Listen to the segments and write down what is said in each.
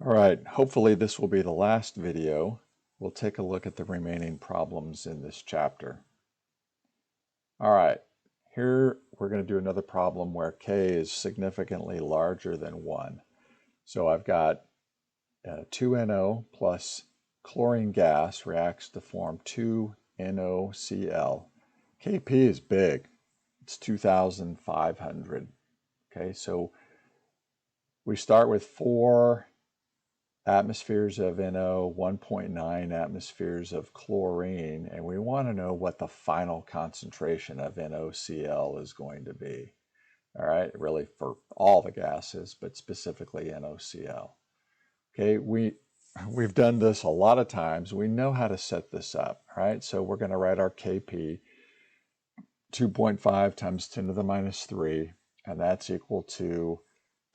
All right, hopefully this will be the last video. We'll take a look at the remaining problems in this chapter. All right, here we're going to do another problem where K is significantly larger than 1. So I've got 2NO plus chlorine gas reacts to form 2NOCl. Kp is big. It's 2,500. Okay, so we start with 4 atmospheres of NO, 1.9 atmospheres of chlorine, and we want to know what the final concentration of NOCl is going to be. All right, really for all the gases, but specifically NOCl. Okay, we've done this a lot of times. We know how to set this up, right? So we're going to write our Kp 2.5 times 10 to the minus 3, and that's equal to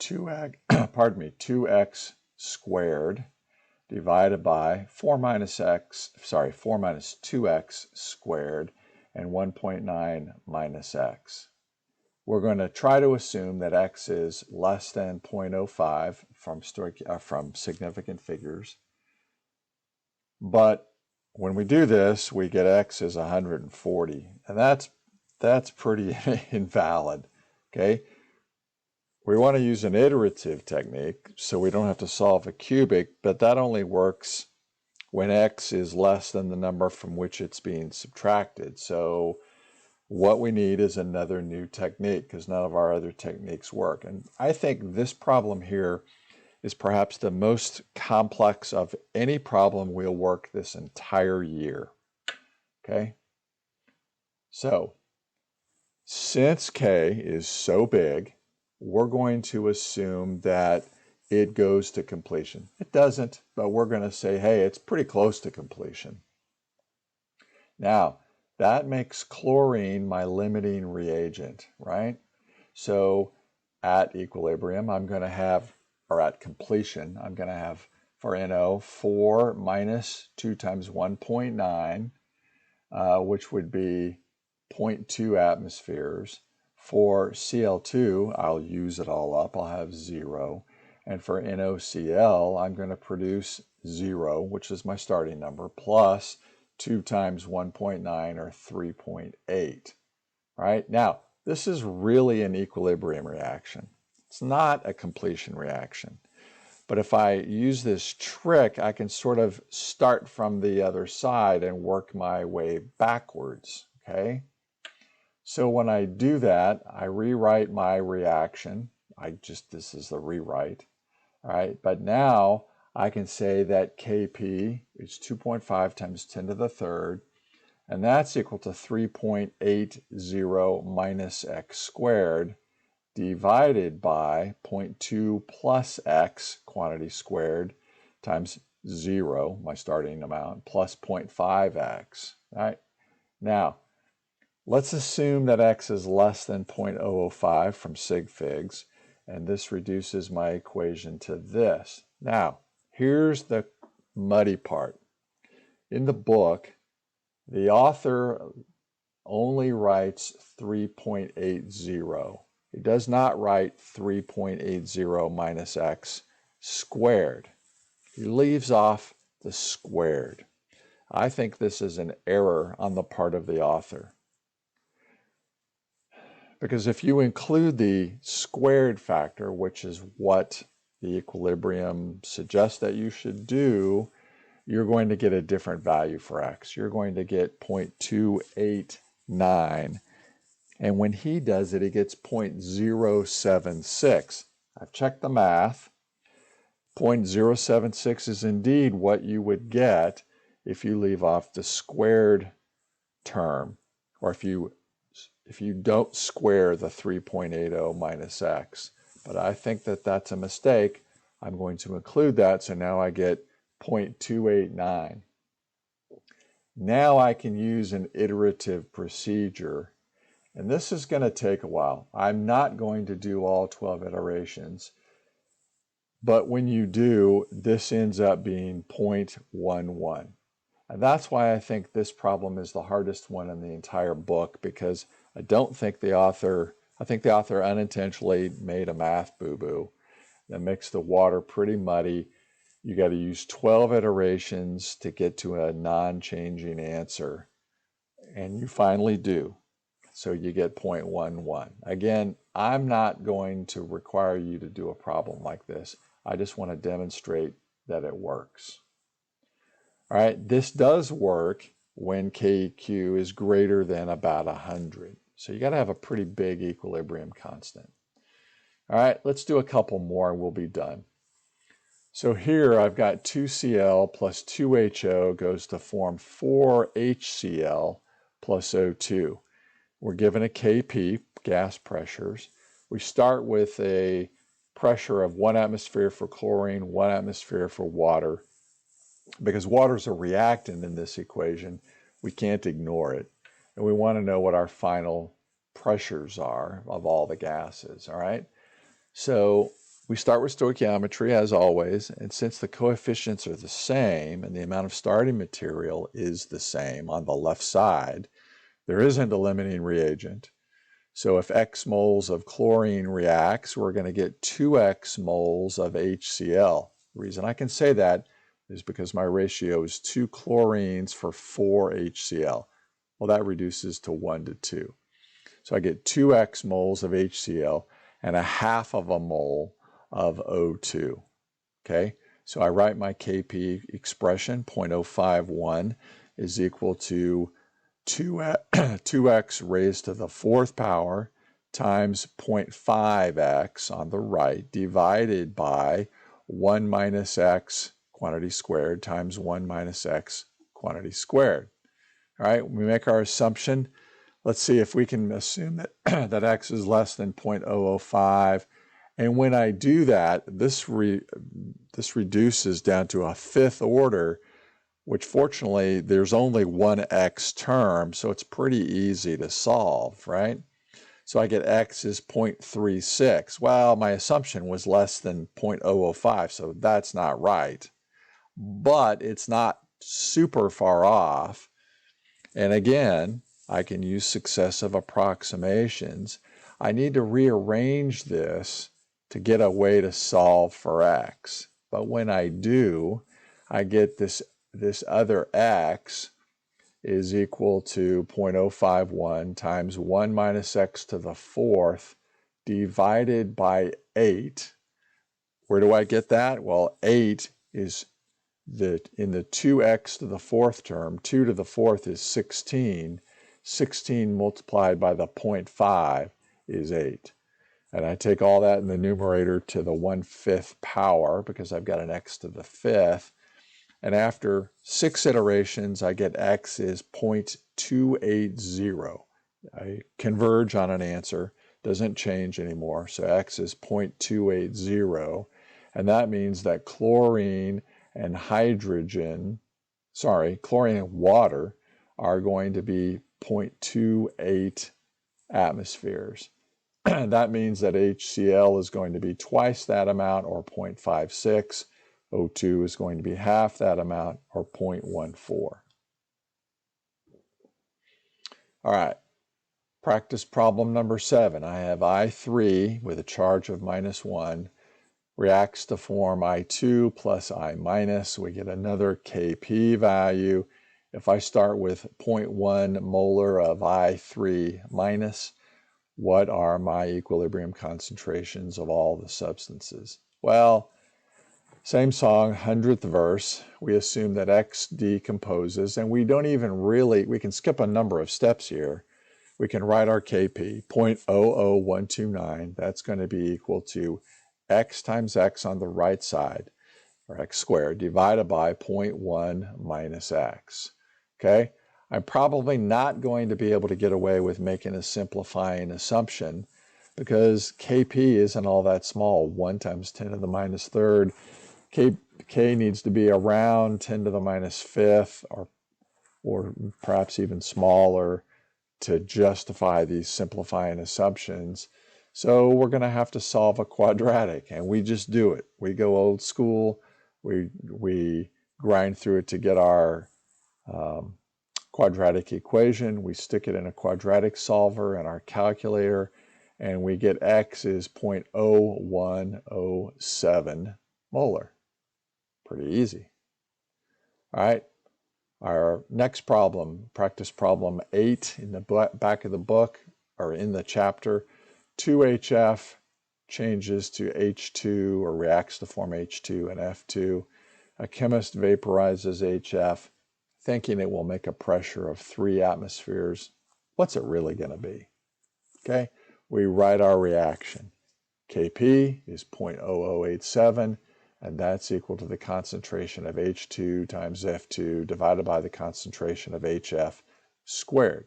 2x squared divided by 4 minus 2x squared and 1.9 minus x. We're going to try to assume that x is less than 0.05 from significant figures. But when we do this, we get x is 140, and that's pretty invalid. Okay. We want to use an iterative technique so we don't have to solve a cubic, but that only works when x is less than the number from which it's being subtracted. So what we need is another new technique because none of our other techniques work. And I think this problem here is perhaps the most complex of any problem we'll work this entire year. Okay? So since K is so big, we're going to assume that it goes to completion. It doesn't, but we're going to say, hey, it's pretty close to completion. Now, that makes chlorine my limiting reagent, right? So at equilibrium, I'm going to have, or at completion, I'm going to have for NO 4 minus 2 times 1.9, which would be 0.2 atmospheres. For Cl2, I'll use it all up, I'll have 0. And for NOCl, I'm going to produce 0, which is my starting number, plus 2 times 1.9, or 3.8. Right? Now, this is really an equilibrium reaction. It's not a completion reaction. But if I use this trick, I can sort of start from the other side and work my way backwards. Okay? So when I do that, I rewrite my reaction. This is the rewrite. All right, but now I can say that Kp is 2.5 times 10 to the third, and that's equal to 3.80 minus x squared divided by 0.2 plus x, quantity squared, times 0, my starting amount, plus 0.5x. All right, now, let's assume that x is less than 0.005 from sig figs, and this reduces my equation to this. Now, here's the muddy part. In the book, the author only writes 3.80. He does not write 3.80 minus x squared. He leaves off the squared. I think this is an error on the part of the author. Because if you include the squared factor, which is what the equilibrium suggests that you should do, you're going to get a different value for x. You're going to get 0.289. And when he does it, he gets 0.076. I've checked the math. 0.076 is indeed what you would get if you leave off the squared term, or if you don't square the 3.80 minus x. But I think that that's a mistake. I'm going to include that, so now I get 0.289. Now I can use an iterative procedure, and this is going to take a while. I'm not going to do all 12 iterations, but when you do, this ends up being 0.11. And that's why I think this problem is the hardest one in the entire book, because I think the author unintentionally made a math boo-boo that makes the water pretty muddy, you got to use 12 iterations to get to a non-changing answer. And you finally do. So you get 0.11. Again, I'm not going to require you to do a problem like this. I just want to demonstrate that it works. All right, this does work when KQ is greater than about 100. So you got to have a pretty big equilibrium constant. All right, let's do a couple more and we'll be done. So here I've got 2Cl plus 2HO goes to form 4HCl plus O2. We're given a Kp, gas pressures. We start with a pressure of 1 atmosphere for chlorine, 1 atmosphere for water. Because water is a reactant in this equation, we can't ignore it. And we want to know what our final pressures are of all the gases, all right? So we start with stoichiometry as always, and since the coefficients are the same and the amount of starting material is the same on the left side, there isn't a limiting reagent. So if X moles of chlorine reacts, we're going to get 2X moles of HCl. The reason I can say that is because my ratio is 2 chlorines for 4 HCl. Well, that reduces to 1 to 2. So I get 2X moles of HCl and a half of a mole of O2. Okay, so I write my Kp expression, 0.051 is equal to 2x raised to the 4th power times 0.5x on the right divided by 1 minus x quantity squared times 1 minus x quantity squared. All right, we make our assumption. Let's see if we can assume that, that x is less than 0.005. And when I do that, this reduces down to a 5th order, which fortunately there's only one x term, so it's pretty easy to solve, right? So I get x is 0.36. Well, my assumption was less than 0.005, so that's not right. But it's not super far off. And again, I can use successive approximations. I need to rearrange this to get a way to solve for x. But when I do, I get this other x is equal to 0.051 times 1 minus x to the 4th divided by 8. Where do I get that? Well, 8 is in the 2x to the 4th term. 2 to the 4th is 16. 16 multiplied by the 0.5 is 8. And I take all that in the numerator to the 1/5 power because I've got an x to the 5th. And after 6 iterations, I get x is 0.280. I converge on an answer, doesn't change anymore. So x is 0.280. And that means that chlorine and water are going to be 0.28 atmospheres. That means that HCl is going to be twice that amount, or 0.56. O2 is going to be half that amount, or 0.14. All right, practice problem number 7. I have I3 with a charge of -1, reacts to form I2 plus I minus. We get another Kp value. If I start with 0.1 molar of I3 minus, what are my equilibrium concentrations of all the substances? Well, same song, 100th verse. We assume that X decomposes, and we don't even really, we can skip a number of steps here. We can write our Kp, 0.00129. That's going to be equal to X times X on the right side, or X squared, divided by 0.1 minus X. Okay? I'm probably not going to be able to get away with making a simplifying assumption because Kp isn't all that small. 1 times 10 to the minus 3rd. K needs to be around 10 to the minus 5th, or perhaps even smaller, to justify these simplifying assumptions. So we're going to have to solve a quadratic, and we just do it. We go old school. We grind through it to get our quadratic equation. We stick it in a quadratic solver in our calculator, and we get X is 0.0107 molar. Pretty easy. All right. Our next problem, practice problem 8 in the back of the book or in the chapter. 2HF changes to H2 or reacts to form H2 and F2. A chemist vaporizes HF thinking it will make a pressure of 3 atmospheres. What's it really going to be? Okay, we write our reaction. Kp is 0.0087, and that's equal to the concentration of H2 times F2 divided by the concentration of HF squared.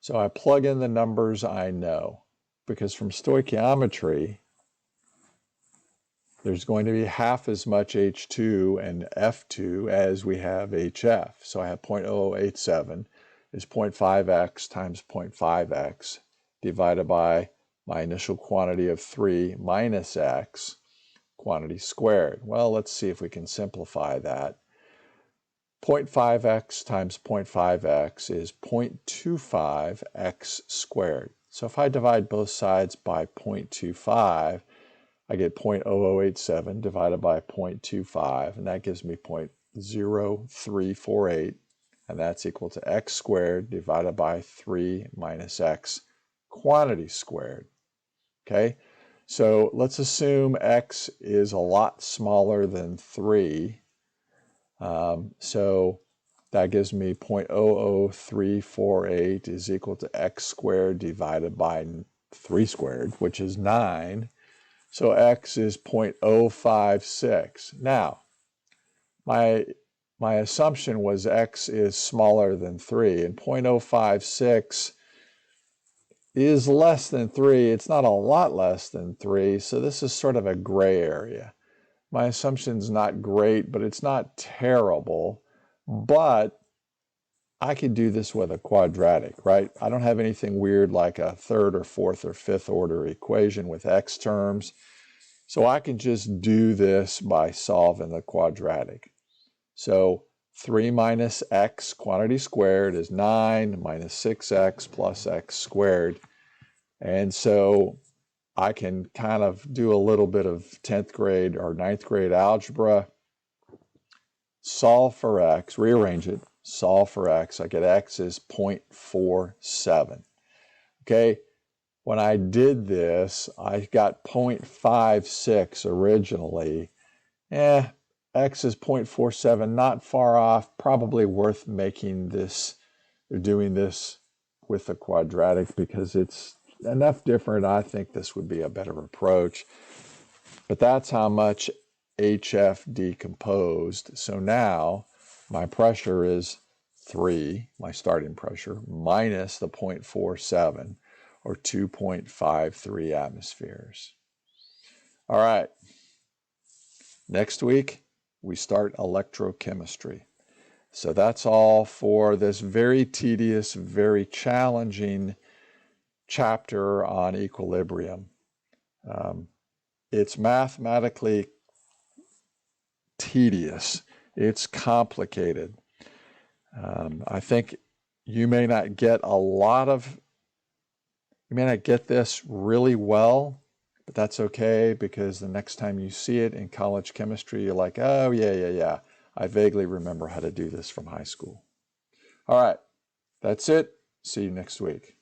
So I plug in the numbers I know, because from stoichiometry, there's going to be half as much H2 and F2 as we have HF. So I have 0.0087 is 0.5x times 0.5x divided by my initial quantity of 3 minus x, quantity squared. Well, let's see if we can simplify that. 0.5x times 0.5x is 0.25x squared. So if I divide both sides by 0.25, I get 0.0087 divided by 0.25, and that gives me 0.0348, and that's equal to x squared divided by 3 minus x, quantity squared. Okay, so let's assume x is a lot smaller than 3. So that gives me 0.00348 is equal to x squared divided by 3 squared, which is 9. So x is 0.056. Now, my assumption was x is smaller than 3, and 0.056 is less than 3. It's not a lot less than 3, so this is sort of a gray area. My assumption's not great, but it's not terrible. But I could do this with a quadratic, right? I don't have anything weird like a third or fourth or fifth order equation with x terms. So I can just do this by solving the quadratic. So 3 minus x, quantity squared, is 9 minus 6x plus x squared. And so I can kind of do a little bit of 10th grade or 9th grade algebra, solve for x, rearrange it, solve for x. I get x is 0.47. Okay, when I did this, I got 0.56 originally. X is 0.47, not far off, probably worth making this, or doing this with a quadratic because it's enough different. I think this would be a better approach. But that's how much HF decomposed. So now my pressure is 3, my starting pressure, minus the 0.47, or 2.53 atmospheres. All right. Next week, we start electrochemistry. So that's all for this very tedious, very challenging chapter on equilibrium. It's mathematically tedious. It's complicated. I think you may not get this really well, but that's okay, because the next time you see it in college chemistry, you're like, oh, yeah. I vaguely remember how to do this from high school. All right, that's it. See you next week.